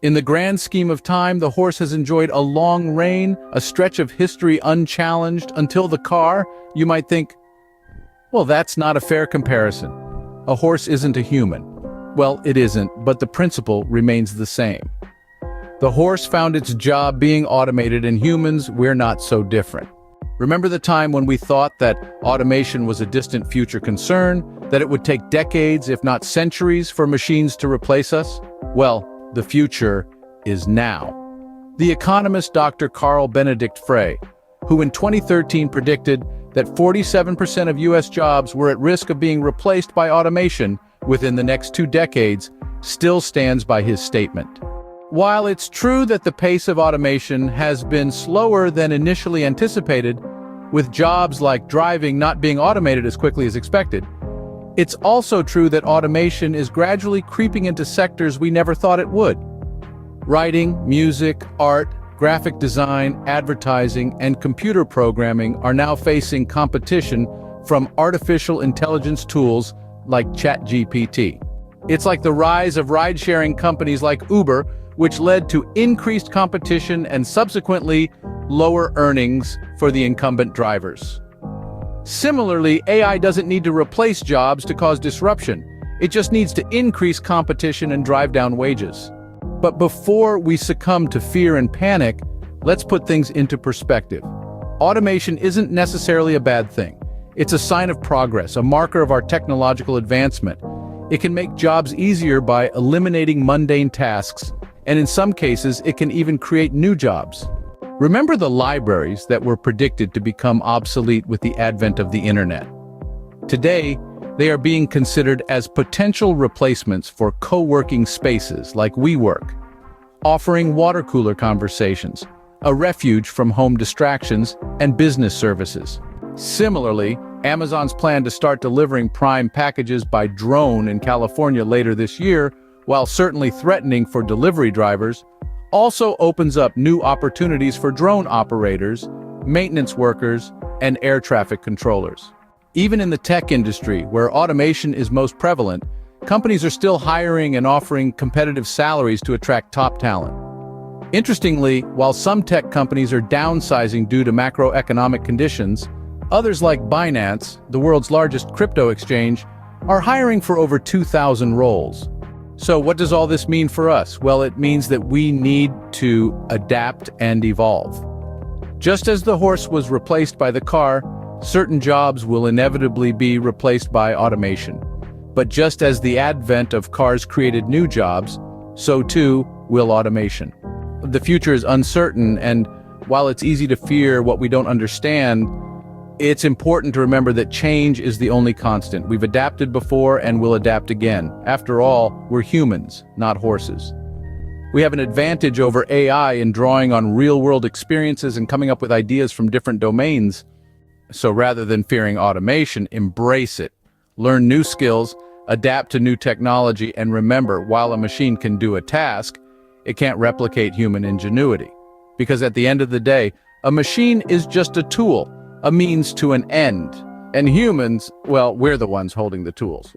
In the grand scheme of time, the horse has enjoyed a long reign, a stretch of history unchallenged, until the car. You might think, well, that's not a fair comparison. A horse isn't a human. Well, it isn't, but the principle remains the same. The horse found its job being automated, and humans, we're not so different. Remember the time when we thought that automation was a distant future concern, that it would take decades, if not centuries, for machines to replace us? Well, the future is now. The economist Dr. Carl Benedict Frey, who in 2013 predicted that 47% of US jobs were at risk of being replaced by automation within the next 2 decades, still stands by his statement. While it's true that the pace of automation has been slower than initially anticipated, with jobs like driving not being automated as quickly as expected, it's also true that automation is gradually creeping into sectors we never thought it would. Writing, music, art, graphic design, advertising, and computer programming are now facing competition from artificial intelligence tools like ChatGPT. It's like the rise of ride-sharing companies like Uber, which led to increased competition and subsequently lower earnings for the incumbent drivers. Similarly, AI doesn't need to replace jobs to cause disruption. It just needs to increase competition and drive down wages. But before we succumb to fear and panic, let's put things into perspective. Automation isn't necessarily a bad thing. It's a sign of progress, a marker of our technological advancement. It can make jobs easier by eliminating mundane tasks, and in some cases, it can even create new jobs. Remember the libraries that were predicted to become obsolete with the advent of the internet? Today, they are being considered as potential replacements for co-working spaces like WeWork, offering water cooler conversations, a refuge from home distractions, and business services. Similarly, Amazon's plan to start delivering Prime packages by drone in California later this year, while certainly threatening for delivery drivers, also opens up new opportunities for drone operators, maintenance workers, and air traffic controllers. Even in the tech industry, where automation is most prevalent, companies are still hiring and offering competitive salaries to attract top talent. Interestingly, while some tech companies are downsizing due to macroeconomic conditions, others like Binance, the world's largest crypto exchange, are hiring for over 2,000 roles. So what does all this mean for us? Well, it means that we need to adapt and evolve. Just as the horse was replaced by the car, certain jobs will inevitably be replaced by automation. But just as the advent of cars created new jobs, so too will automation. The future is uncertain, and while it's easy to fear what we don't understand, it's important to remember that change is the only constant. We've adapted before and will adapt again. After all, we're humans, not horses. We have an advantage over AI in drawing on real-world experiences and coming up with ideas from different domains. So rather than fearing automation, embrace it. Learn new skills, adapt to new technology, and remember, while a machine can do a task, it can't replicate human ingenuity. Because at the end of the day, a machine is just a tool, a means to an end. And humans, well, we're the ones holding the tools.